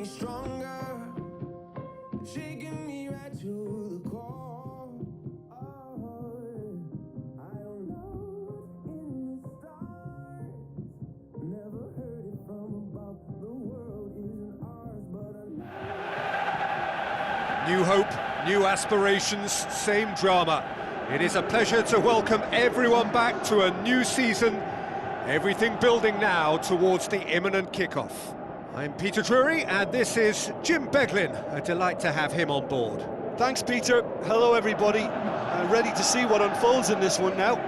me stronger, shaking me right to the core. Oh, I don't know what's in the stars. Never heard it from above. The world isn't ours, but I know. New hope, new aspirations, same drama. It is a pleasure to welcome everyone back to a new season. Everything building now towards the imminent kickoff. I'm Peter Drury, and this is Jim Beglin. A delight to have him on board. Thanks, Peter. Hello, everybody. Ready to see what unfolds in this one now.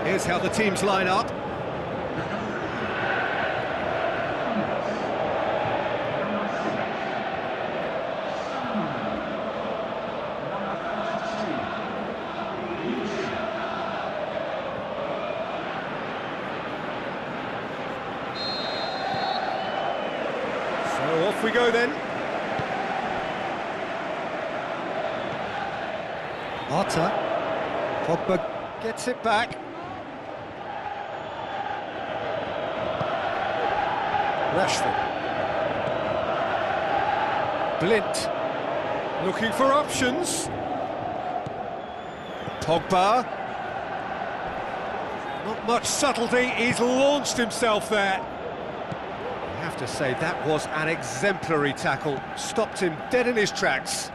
Here's how the teams line up. So off we go then. Arta. Pogba gets it back. Rashford. Blint. Looking for options. Pogba. Not much subtlety, he's launched himself there. I have to say, that was an exemplary tackle. Stopped him dead in his tracks.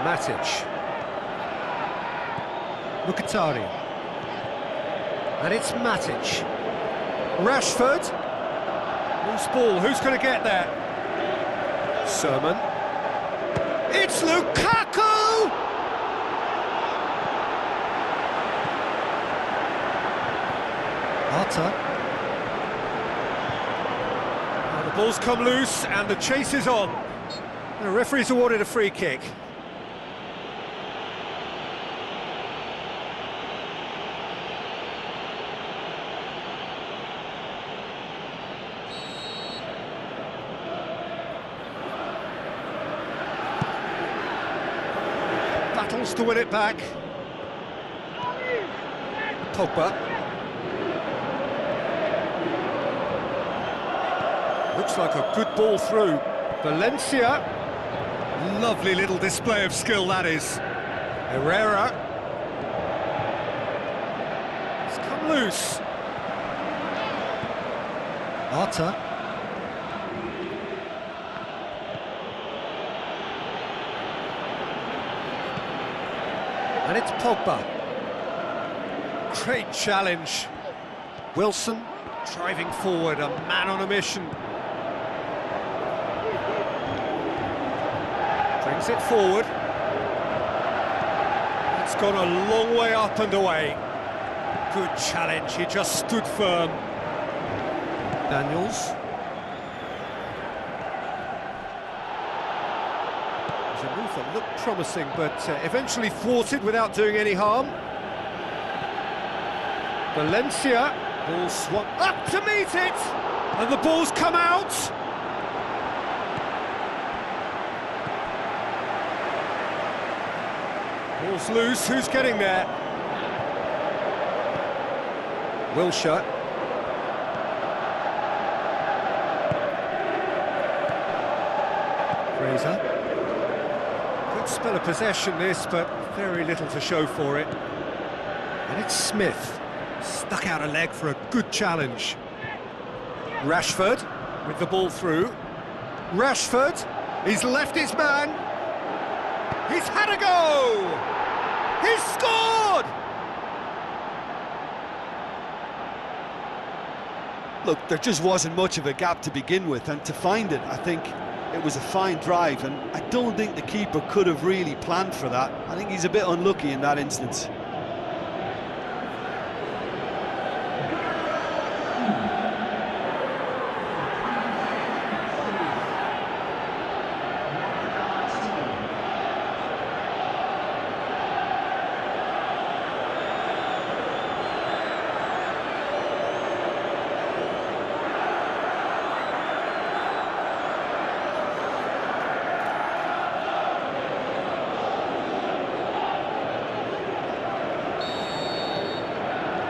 Matic. Mkhitaryan. And it's Matic. Rashford. Loose ball, who's going to get there? Sermon. It's Lukaku! Arta. Now the ball's come loose and the chase is on. The referee's awarded a free kick. Battles to win it back. Pogba. Looks like a good ball through. Valencia. Lovely little display of skill, that is. Herrera. It's come loose. Arta. And it's Pogba. Great challenge. Wilson driving forward, a man on a mission. Brings it forward. It's gone a long way up and away. Good challenge, he just stood firm. Daniels. A move that looked promising, but eventually thwarted without doing any harm. Valencia, ball swung up to meet it, and the ball's come out. Ball's loose, who's getting there? Wilshere. Fraser. Spell of possession this, but very little to show for it. And it's Smith, stuck out a leg for a good challenge. Rashford with the ball through. Rashford, he's left his man. He's had a go! He's scored! Look, there just wasn't much of a gap to begin with, and to find it, I think it was a fine drive, and I don't think the keeper could have really planned for that. I think he's a bit unlucky in that instance.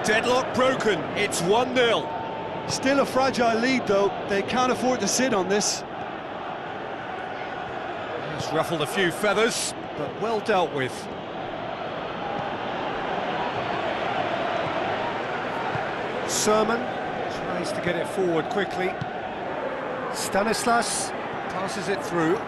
Deadlock broken, it's 1-0. Still a fragile lead, though. They can't afford to sit on this. It's ruffled a few feathers, but well dealt with. Sermon tries to get it forward quickly. Stanislas passes it through.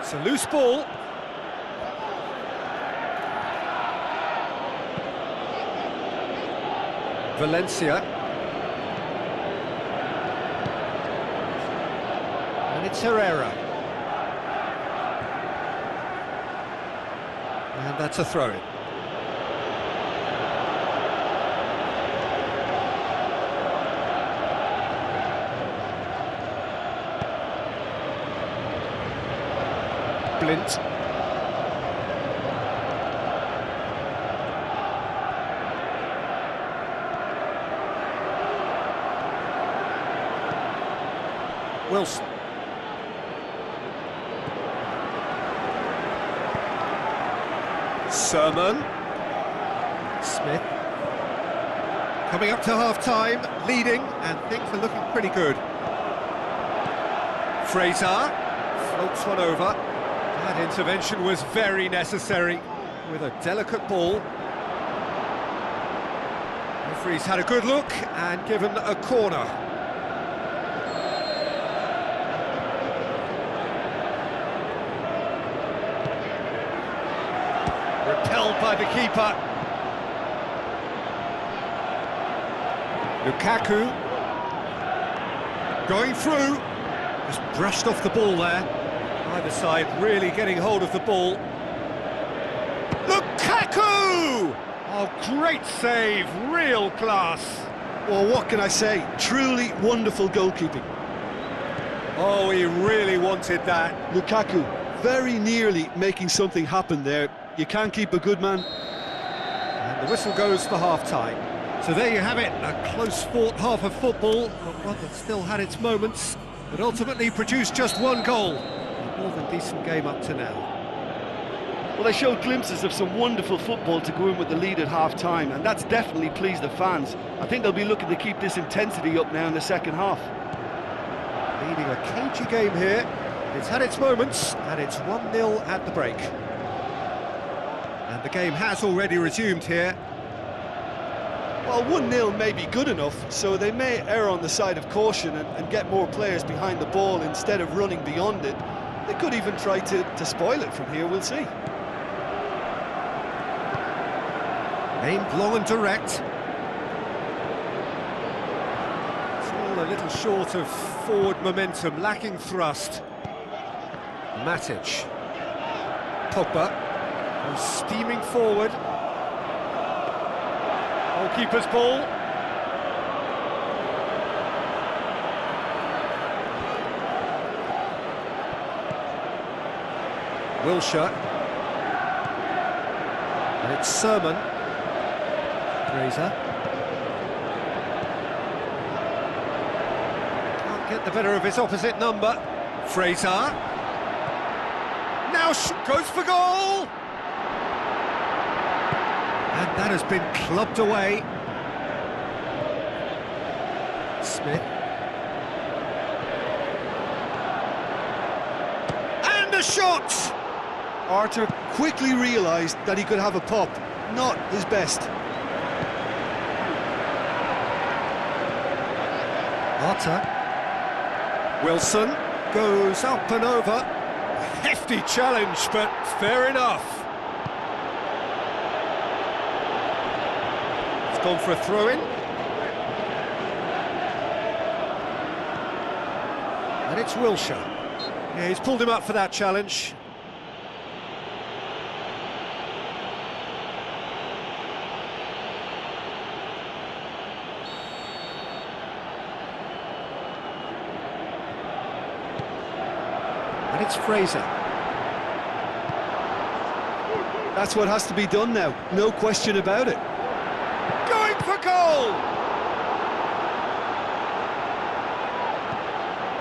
It's a loose ball. Valencia. And it's Herrera. And that's a throw-in. Blint. Wilson. Sermon. Smith. Coming up to half-time, leading, and things are looking pretty good. Fraser floats one over. That intervention was very necessary, with a delicate ball. Referee's had a good look and given a corner. Repelled by the keeper. Lukaku going through, just brushed off the ball there. Either side really getting hold of the ball. Lukaku! Oh, great save, real class. Well, what can I say? Truly wonderful goalkeeping. Oh, he really wanted that. Lukaku very nearly making something happen there. You can't keep a good man. And the whistle goes for half-time. So there you have it, a close-fought half of football, but one that still had its moments, but ultimately produced just one goal. A more than decent game up to now. Well, they showed glimpses of some wonderful football to go in with the lead at half-time, and that's definitely pleased the fans. I think they'll be looking to keep this intensity up now in the second half. Leading a cagey game here. It's had its moments, and it's 1-0 at the break. And the game has already resumed here. Well, 1-0 may be good enough, so they may err on the side of caution and get more players behind the ball instead of running beyond it. They could even try to spoil it from here, we'll see. Aimed long and direct. It's all a little short of forward momentum, lacking thrust. Matic. Pogba goes steaming forward. Goalkeeper's ball. Wilshere. And it's Sermon. Fraser. Can't get the better of his opposite number. Fraser. Now goes for goal! And that has been clubbed away. Smith. And a shot! Arthur quickly realised that he could have a pop. Not his best. Arthur. Wilson goes up and over. Hefty challenge, but fair enough. It's gone for a throw-in. And it's Wilshere. Yeah, he's pulled him up for that challenge. And it's Fraser. That's what has to be done now, no question about it. Going for goal!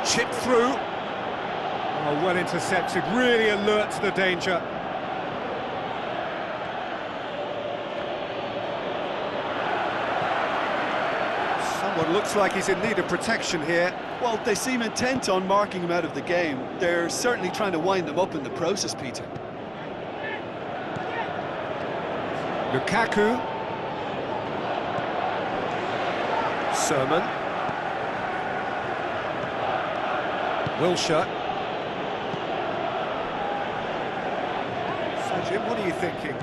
Chipped through. Oh, well intercepted, really alert to the danger. Someone looks like he's in need of protection here. Well, they seem intent on marking him out of the game. They're certainly trying to wind him up in the process, Peter. Lukaku. Sermon. Wilshere. So, Jim, what are you thinking?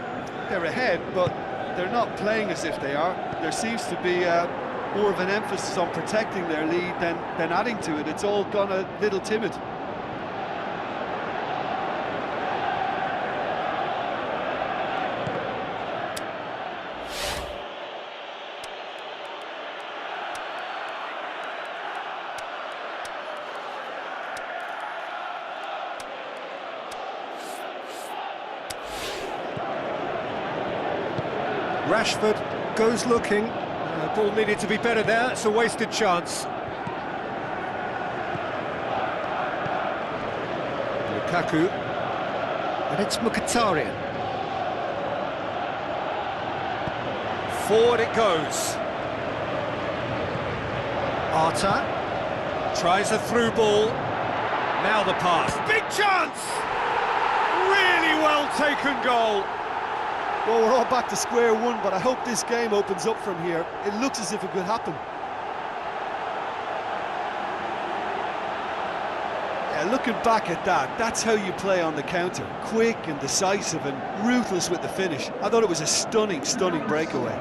They're ahead, but they're not playing as if they are. There seems to be more of an emphasis on protecting their lead than adding to it. It's all gone a little timid. Rashford goes looking. Ball needed to be better there. It's a wasted chance. Lukaku. And it's Mkhitaryan. Forward it goes. Arta tries a through ball. Now the pass. Big chance! Really well taken goal. Well, we're all back to square one, but I hope this game opens up from here. It looks as if it could happen. Yeah, looking back at that, that's how you play on the counter. Quick and decisive and ruthless with the finish. I thought it was a stunning, stunning breakaway.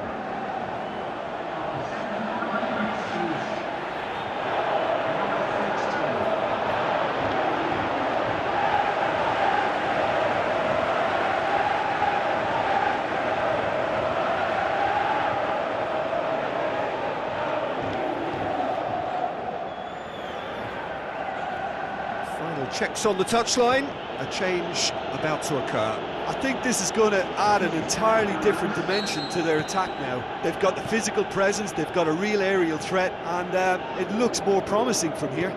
Checks on the touchline, a change about to occur. I think this is going to add an entirely different dimension to their attack now. They've got the physical presence, they've got a real aerial threat, and it looks more promising from here.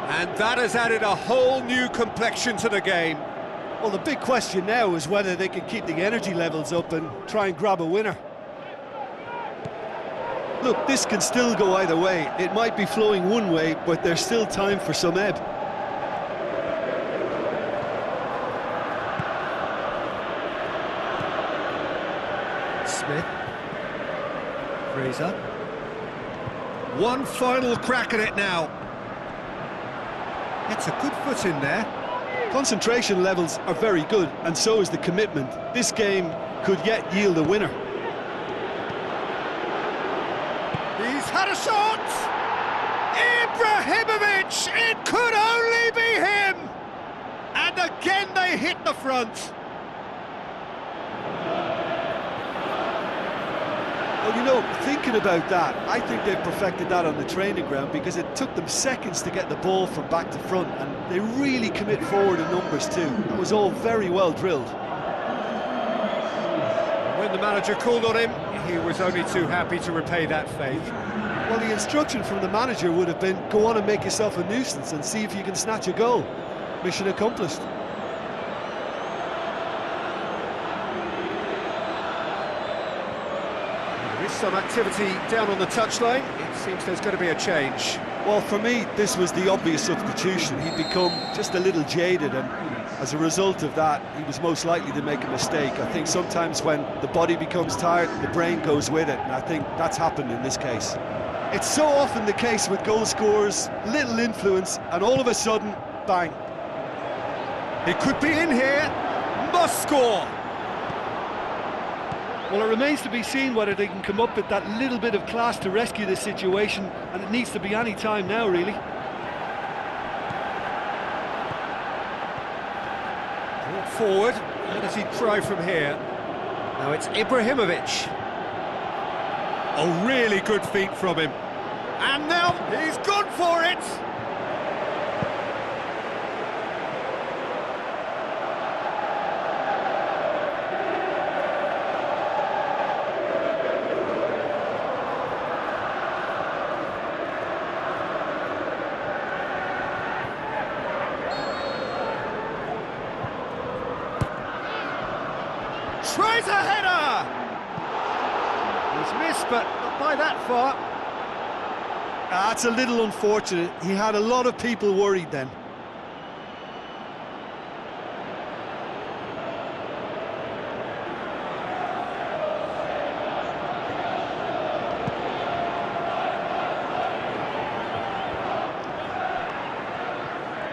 And that has added a whole new complexion to the game. Well, the big question now is whether they can keep the energy levels up and try and grab a winner. Look, this can still go either way. It might be flowing one way, but there's still time for some ebb. Smith. Fraser. One final crack at it now. It's a good foot in there. Concentration levels are very good, and so is the commitment. This game could yet yield a winner. He's had a shot! Ibrahimovic! It could only be him! And again they hit the front. Well, you know, thinking about that, I think they've perfected that on the training ground because it took them seconds to get the ball from back to front, and they really commit forward in numbers too. That was all very well drilled. When the manager called on him, he was only too happy to repay that faith. Well, the instruction from the manager would have been, go on and make yourself a nuisance and see if you can snatch a goal. Mission accomplished. Some activity down on the touchline. It seems there's going to be a change. Well, for me, this was the obvious substitution. He'd become just a little jaded, and as a result of that, he was most likely to make a mistake. I think sometimes when the body becomes tired, the brain goes with it, and I think that's happened in this case. It's so often the case with goal scorers, little influence, and all of a sudden, bang. He could be in here, must score! Well, it remains to be seen whether they can come up with that little bit of class to rescue this situation, and it needs to be any time now, really. Brought forward, how does he try from here? Now it's Ibrahimovic. Oh, really good feet from him. And now he's gone for it! Tries a header! He's missed, but not by that far. That's a little unfortunate. He had a lot of people worried then.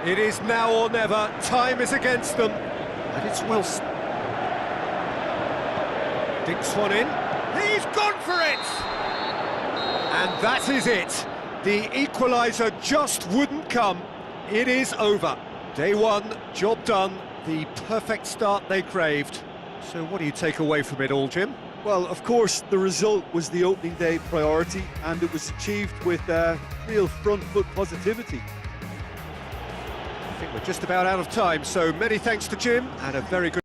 It is now or never. Time is against them. And it's Wilson. Dinks one in. He's gone for it! And that is it. The equaliser just wouldn't come. It is over. Day one, job done. The perfect start they craved. So what do you take away from it all, Jim? Well, of course, the result was the opening day priority, and it was achieved with real front foot positivity. I think we're just about out of time, so many thanks to Jim, and a very good